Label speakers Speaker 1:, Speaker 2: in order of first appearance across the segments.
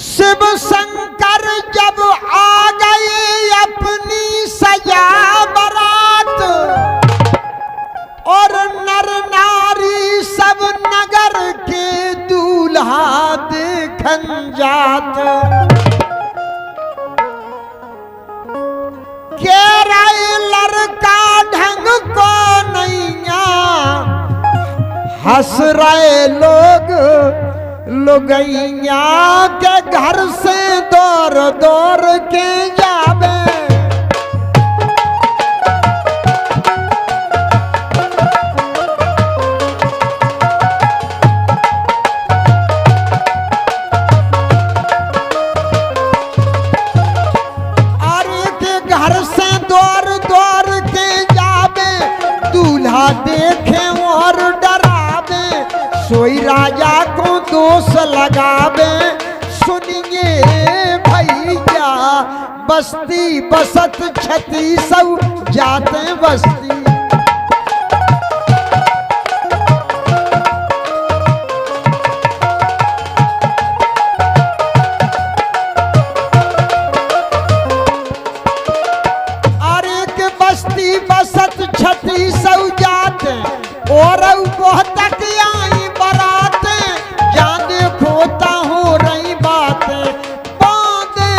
Speaker 1: शिव शंकर जब आ गए अपनी सजा बारात, और नर नारी सब नगर के दूल्हा देखन जात। कह रहे लड़का ढंग को नैया, हंस रहे लोग लुगैया के घर से दौड़ दौड़ के जावे। अरे के घर से दौड़ दौड़ के जावे, दूल्हा देखे और डरावे, सोई राजा को दोष लगावे। सुनिए भैया बस्ती बसत छती सब जाते बस्ती। अरे के बस्ती बसत छती सब जाते, और बहुत तक आई बराते, जाने खोता हो रही बातें बांधे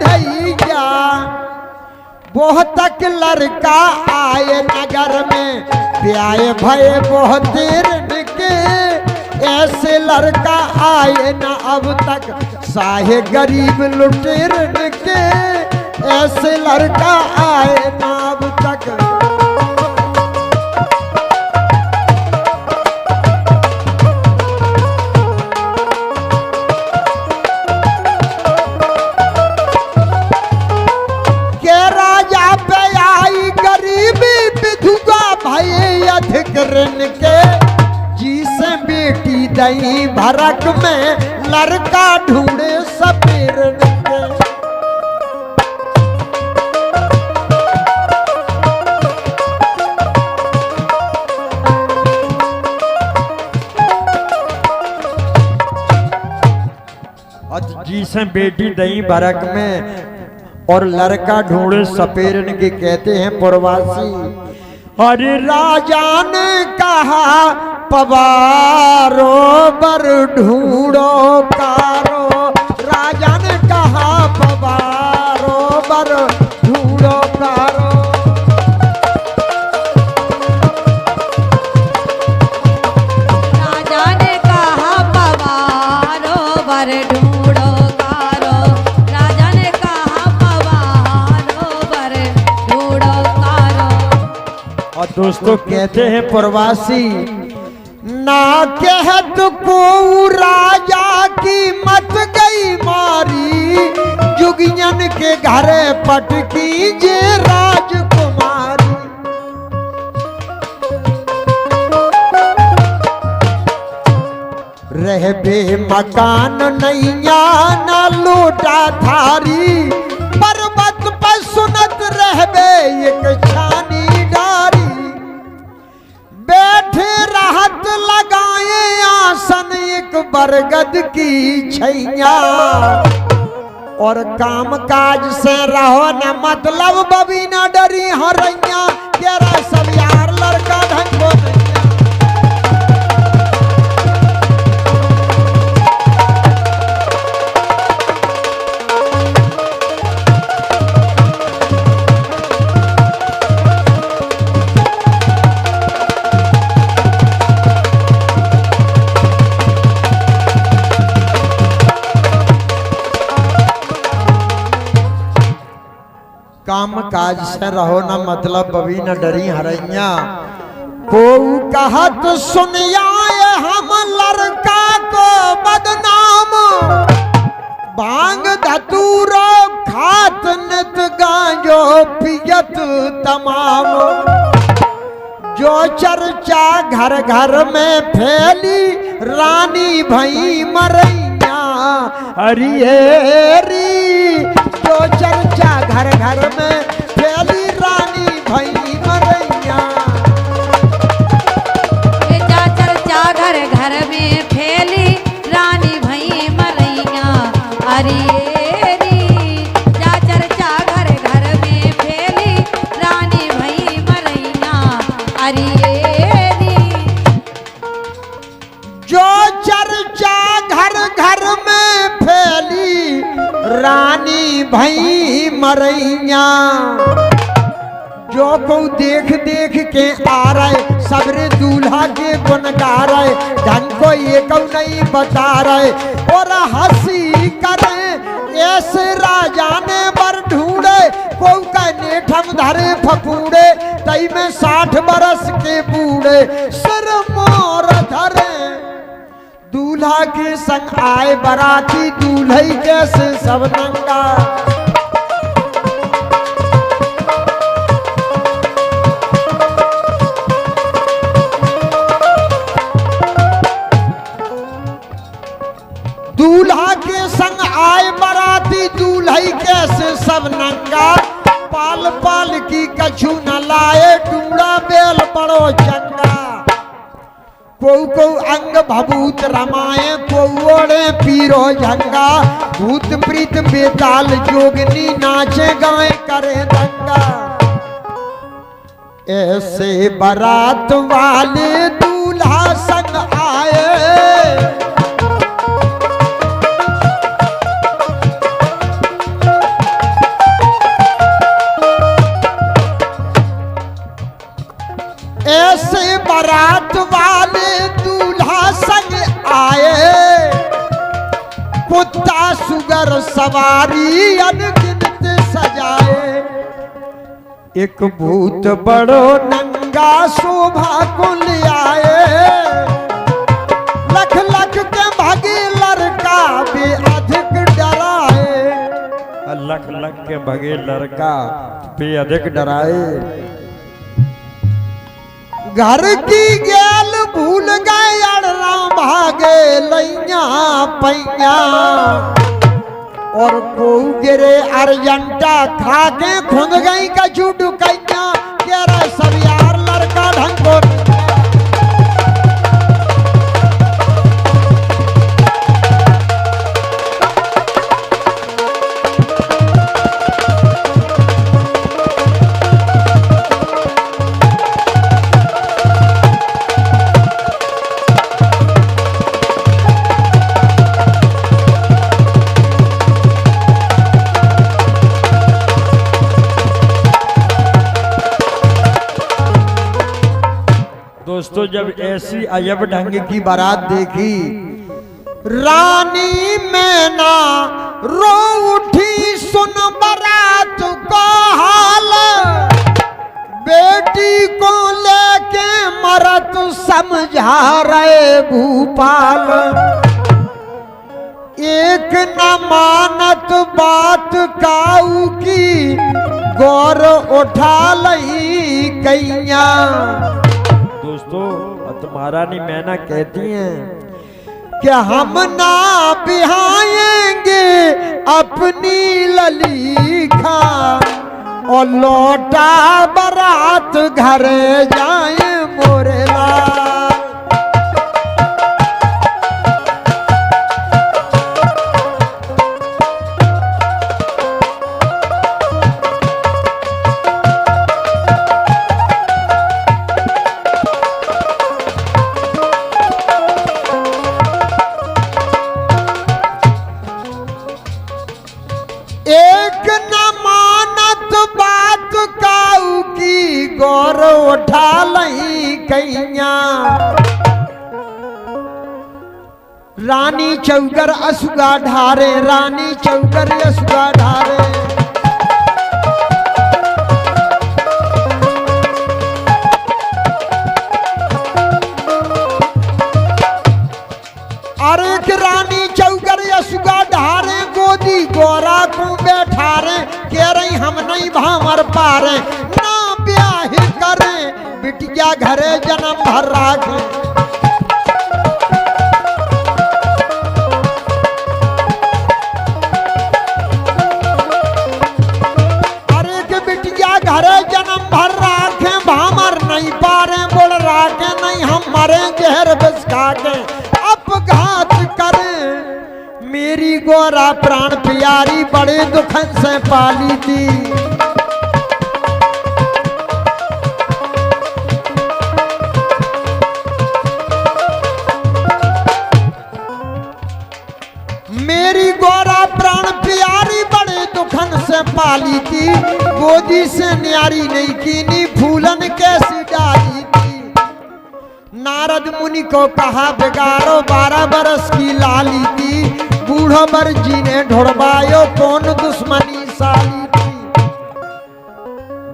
Speaker 1: ढैया। बहुत तक लड़का आए नगर में, प्याए भय बहुत देर के, ऐसे लड़का आए ना अब तक साहे गरीब लुटेर के, ऐसे लड़का आए ना अब तक। के जिसे बेटी दई भरक में, लड़का ढूंढे सपेर के। जिसे बेटी दई भरक में और लड़का ढूंढे सपेरन के कहते हैं प्रवासी। अरे राजा ने कहा पवारो बर ढूंढो कारो, राजा ने कहा पवारो बर ढूंढो कारो।
Speaker 2: राजा ने कहा पवारो बर ढूंढो कारो, राजा ने कहा पवारो बर ढूंढो कारो।
Speaker 1: और दोस्तों कहते हैं प्रवासी, ना कहत को राजा की मत गई मारी, जुगियन के घर पटकी जे राजकुमारी। रहबे मकान नैया न लूटा थारी, पर्वत पर सुनत रहबे एक छानी डारी। बैठे राहत लगाए आसन एक बरगद की छैया, और काम काज से रहो न मतलब बबी न डरी हरैया। तेरा सब यार लड़का ढंग को नैया। काम काज से रहो न मतलब बबी न डरी हरैया। को कहत सुनिया हम लड़का को बदनाम, भांग धतूरो खात नित गांजो पियत तमाम। जो चर्चा घर घर में फैली, रानी भई मरैया। हरियरी जो चर्चा घर घर में फैली, रानी भई मरैया।
Speaker 2: चर्चा घर घर में फैली, रानी भई मरैया। अरे ये रीत जा चर्चा घर घर में फैली रानी भई मरैया अरे ये रीत
Speaker 1: जो चर्चा घर घर में फैली रानी भई मरैया जो को देख देख के आ रहे सबरे दूल्हा के गुन गा रहे ढंग को ये को नहीं बता रहे और हंसी करे ऐसे राजा ने बर ढूंढे को का नेठम धरे फपूड़े तई में 60 बरस के बूढ़े सर मोर धरे दूल्हा के संग आए बराती दूल्हे कैसे सब नंगा दूल्हा के संग आए बराती दूल्हे कैसे सब नंगा पाल पाल की कछु न लाए टूड़ा बेल बड़ो चंगा को अंग भभूत रमाए को ओढ़े पीरो झंगा भूत प्रीत बेताल जोगनी नाचे गाए करे दंगा ऐसे बारात वाले दूल्हा संग आए ऐसे बारात वाले दूल्हा संग आए कुत्ता सुगर सवारी अनगिनत सजाए एक भूत बड़ो नंगा शोभा को ले आए लख लख के भागे लड़का भी अधिक डराए लख लख के भागे लड़का भी अधिक डराए घर की गैल भूल गए अड़रा भागे लैया पैया और को गिरे अर्जंटा खा के खुद गई का झूठ कैया कह रहा सब यार लड़का ढंग को दोस्तों जब ऐसी अजब ढंग की बारात देखी रानी मैना रो उठी सुन बारात का हाल बेटी को लेके मरत समझा रहे भूपाल एक न मानत बात काऊ की गौर उठा लई कैया दोस्तों तुम्हारा नहीं मैना कहती हैं कि हम ना बिहाएंगे अपनी ललीखा और लौटा बारात घर जाए मोरे लाल एक न मानत बात काऊ की गौर उठा लई कैया रानी चौकर असुगा ढारे रानी चौकर असुगा ढारे अरे कि रानी चौकर असुगा ढारे गोदी गोरा को बैठा रे कह रही हम नहीं भामर पा रहे ना ब्याह करे बिटिया घरे जन्म भर राखे अरे के बिटिया घरे जन्म भर राखे भामर नहीं पा रहे बोल राखे नहीं हम मरे जहर बिस्का के अपघात करे मेरी गोरा प्राण प्यारी बड़े दुखन से पाली थी। मेरी गोरा प्राण प्यारी बड़े दुखन से पाली थी। गोदी से न्यारी नहीं कीनी फूलन कैसी डाली थी। नारद मुनि को कहा बिगाड़ो 12 बरस की लाली थी। बूढ़ो बर जी ने ढुड़वायो कौन दुश्मनी साली थी।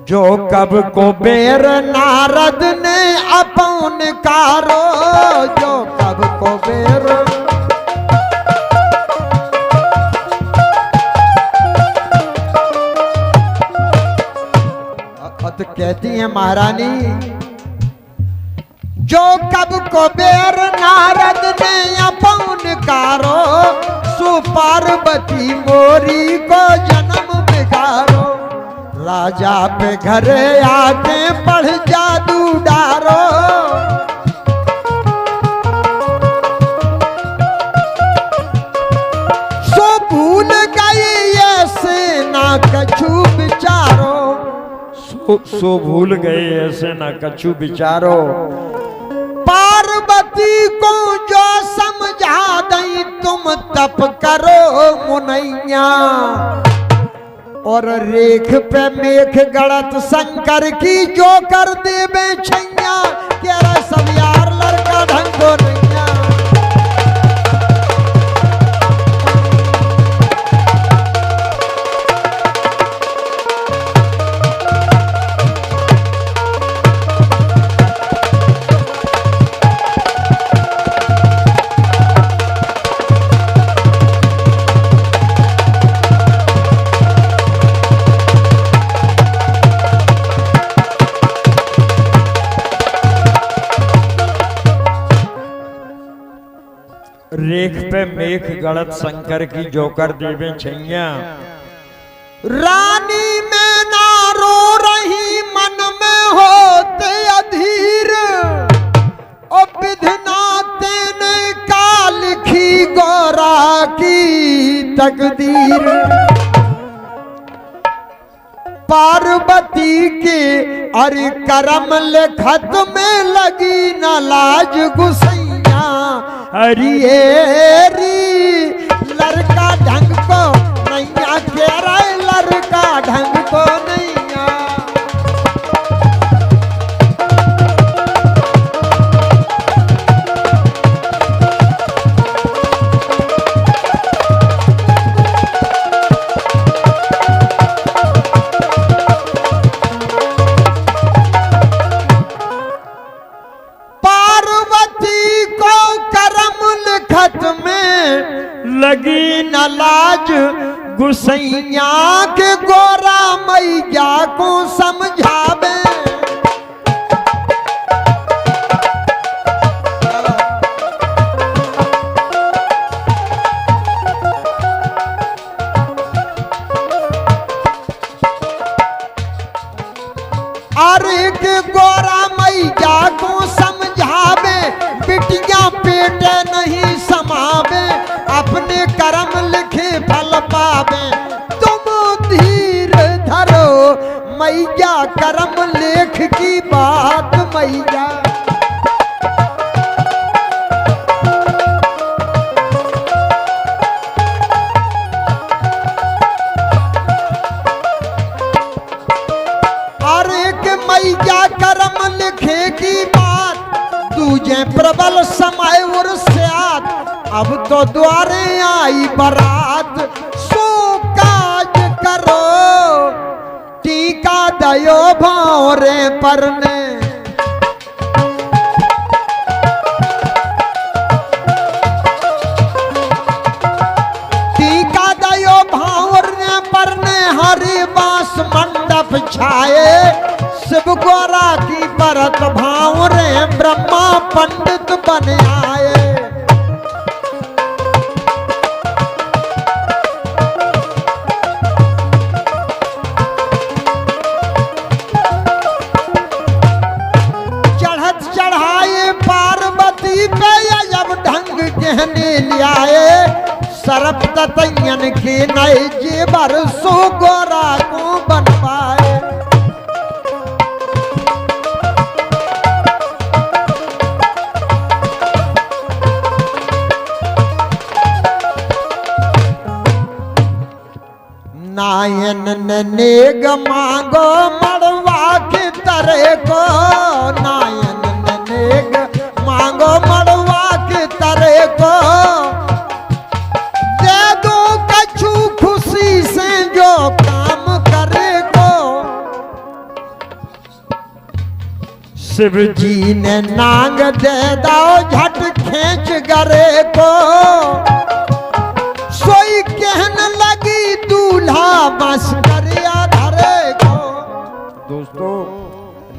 Speaker 1: जो कब को बेर नारद ने अपन कारो, जो कब को बेर तो कहती है महारानी, जो कब को बेर नारद ने अपन कारो, सो पार्वती मोरी को जन्म बिगाड़ो। राजा पे घरे आके पढ़ जादू डारो। सो भूल गई ये सेना कछु बिचारो, सो भूल गए ऐसे ना कछु बिचारो। पार्वती को जो समझा दई तुम तप करो मुनैया। और रेख पे मेख गड़त शंकर की जो कर देवे छैया। कह रहा सब यार लड़का ढंगो नैया। रेख पे मेख गड़त शंकर की जोकर देवे छैया। रानी में ना रो रही मन में होते अधीर। ओ विधना तेने का लिखी गोरा की तकदीर। पार्वती के अरे करम लेखत में लगी न लाज गुसैया। हरियरी लड़का ढंग को नैया। कह रहा लड़का ढंग को नैया। लगी न लाज गुसैया के गोरा मैया को समझावे। अरे के गोरा मैया को समझावे। बिटिया पेटे नहीं समावे। अपने कर्म लिखे फल पावे। तुम धीर धरो मैया कर्म लेख की बात मैया। अरे के मैया कर्म लिखे की बात। दूजे प्रबल समय उर्स्यात। अब तो द्वारे आई बारात। सो काज करो टीका दयो भावरे परने। टीका दयो भावरे परने। हरि बास मंडप छाए। शिव गोरा की परत भावरे। ब्रह्मा पंडित बन आए। कहने लियाए। सर तड़प ततयन के नए जेबर सो गोरा को बनवाए। नायन ने नेग मांगो मड़वा के तरह को, नायन ने नेग मांगो मड़वा के तरह को, दे दो कछु खुशी से जो काम करे को। शिव जी ने नांग दे दो झट खींच गरे को, सोई कहने लगी दूल्हा बस करिया धरे को। दोस्तों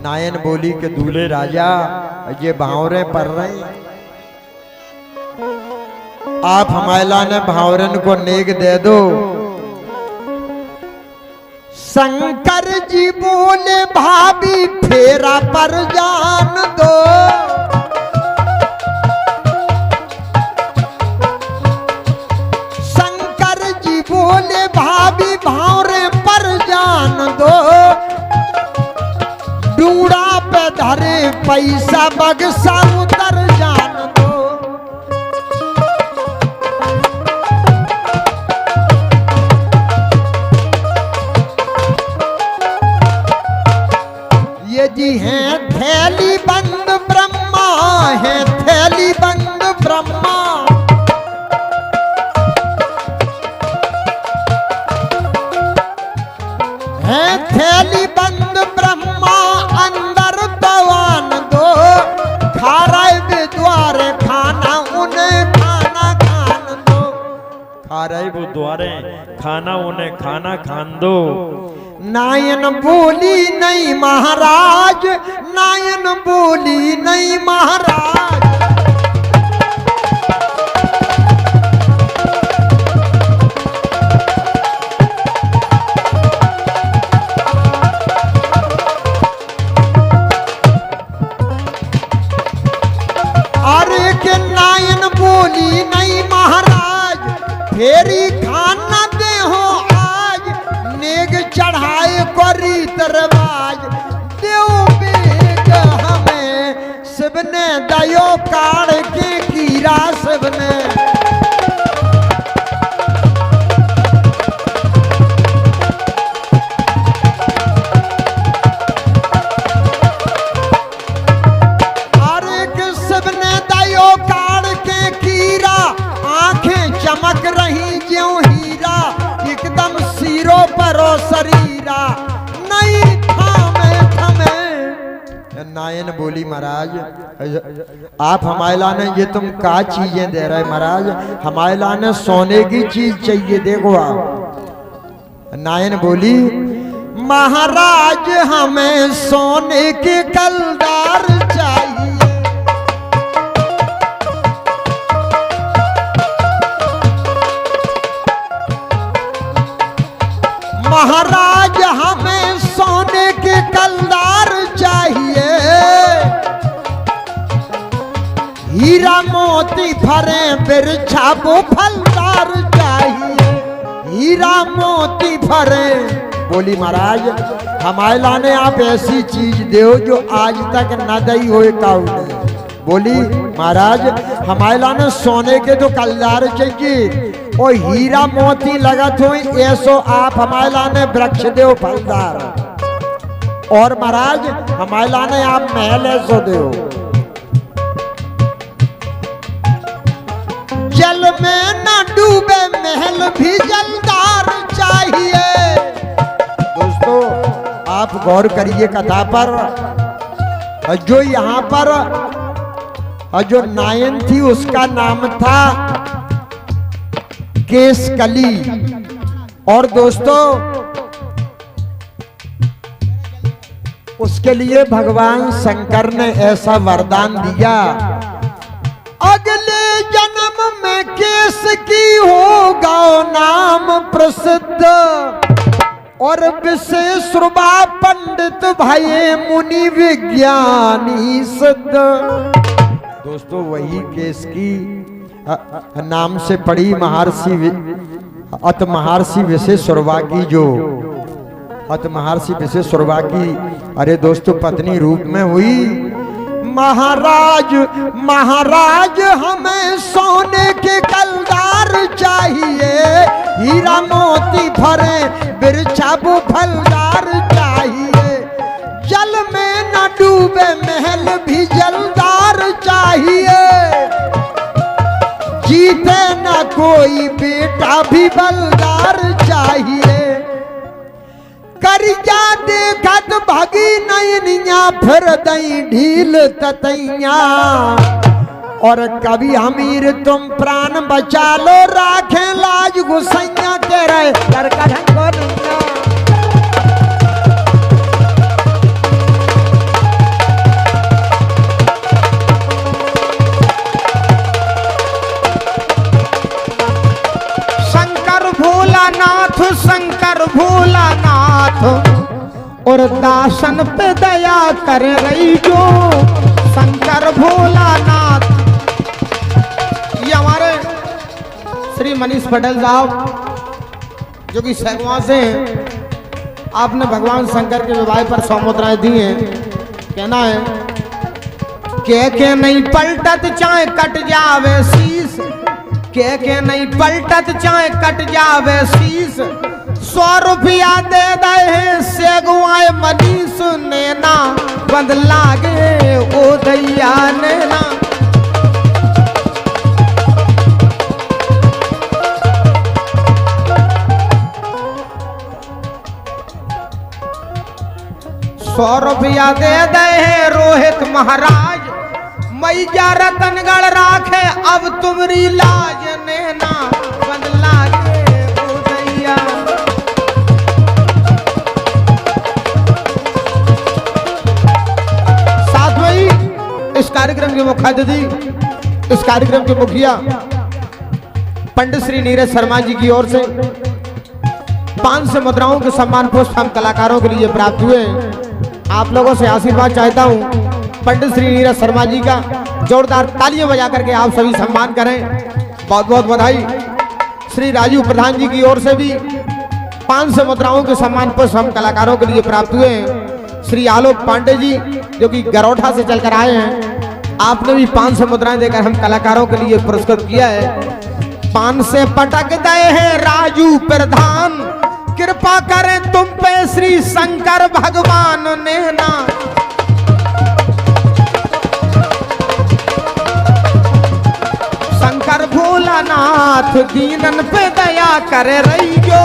Speaker 1: नायन बोली के दूल्हे राजा ये भावरे पर रहे, आप हमायला ने भावरन को नेग दे दो। शंकर जी बोले भाभी फेरा पर जान दो। बोले भाभी भावरे पर जान दो, डूड़ा पे धरे पैसा बगसा उतर जान दो। ये जी हैं थैली बंद ब्रह्मा, है थैली बंद ब्रह्मा। है थैली बंद ब्रह्मा अंदर दवान दो, खा रहे द्वारे खाना उन्हें खाना खान दो।
Speaker 3: खा रहे वो द्वारे खाना उन्हें खाना खान दो।
Speaker 1: नायन बोली नहीं महाराज, नायन बोली नहीं महाराज। अरे के नायन बोली नहीं महाराज, फेरी खाना दे हो आज, नेग चढ़ाए को रीत रवाज। देव बेग हमें शिव ने दयो काढ़ के कीरा शिव ने। चमक रही ज्यों हीरा, एकदम सिरों परो शरीरा, नहीं थामे थमे। नायन बोली महाराज आप हमायला ने ये तुम क्या चीजें दे रहे महाराज, हमायला ने सोने की चीज चाहिए देखो आप। नायन बोली महाराज हमें सोने के कलदार चाहिए। महाराज हमें सोने के कलदार चाहिए, हीरा मोती भरे बिरछा वो फलदार चाहिए, हीरा मोती भरे। बोली महाराज हमायला ने आप ऐसी चीज दो जो आज तक न दई होए काऊ ने। बोली महाराज हमायला ने सोने के तो कलदार चाहिए और हीरा मोती लगत हुई ऐसो आप हमायला ने वृक्ष दो फलदार, और महाराज हमायला ने आप महल ऐसो दो। जल में न डूबे महल भी जलदार चाहिए। दोस्तों आप गौर करिए कथा पर, जो यहाँ पर जो नायन थी उसका नाम था केसकली। और दोस्तों उसके लिए भगवान शंकर ने ऐसा वरदान दिया, अगले जन्म में केस की होगा नाम प्रसिद्ध, और विशेष रूपा पंडित भाई मुनि विज्ञानी सिद्ध। दोस्तों वही केस की नाम से पड़ी अत महर्षि विश्वेश्वरवा की जो अत महर्षि विश्वेश्वरवा की अरे दोस्तों पत्नी रूप में हुई। महाराज महाराज हमें सोने के कलदार चाहिए, हीरा मोती भरे बिरछाबू फलदार चाहिए, जल में न डूबे महल भी जलदार चाहिए, जीते न कोई बेटा भी बलदार चाहिए, करिया देखत भगी नैनिया फिर दई ढील ततैया, और कभी अमीर तुम प्राण बचा लो राखे लाज गुसैया के रहे कर
Speaker 4: शंकर भोलानाथ और दासन पे दया कर रही जो शंकर भोलानाथ। ये हमारे श्री मनीष पटेल साहब जो कि सगवा से हैं, आपने भगवान शंकर के विवाह पर 100 मुद्राएं दी हैं। कहना है के नहीं पलटत चाहे कट जावे शीश, के नहीं पलटत चाहे कट जावे शीश, 100 रुपया दे दे सेगुआए मनीष नैना बंद लागे ओ दैया नैना। ₹100 दे दे रोहित महाराज, मैया रतनगढ़ राखे अब तुमरी लाज नैना बंद लागे ओ दैया। साथ में इस कार्यक्रम के मुख्य अतिथि, इस कार्यक्रम के मुखिया पंडित श्री नीरज शर्मा जी की ओर से 500 मुद्राओं के सम्मान पुष्प हम कलाकारों के लिए प्राप्त हुए। आप लोगों से आशीर्वाद चाहता हूं पंडित श्री नीरज शर्मा जी का जोरदार तालियां बजा करके आप सभी सम्मान करें। बहुत बहुत बधाई। श्री राजू प्रधान जी की ओर से भी 500 मुद्राओं के सम्मान पुष्प हम कलाकारों के लिए प्राप्त हुए हैं। श्री आलोक पांडे जी जो कि गरौठा से चलकर आए हैं, आपने भी 500 मुद्राएं देकर हम कलाकारों के लिए पुरस्कृत किया है। 5 से पटक दे हैं राजू प्रधान, कृपा करें तुम पे श्री शंकर भगवान नैना। शंकर भोलानाथ दीनन पे दया करे रही जो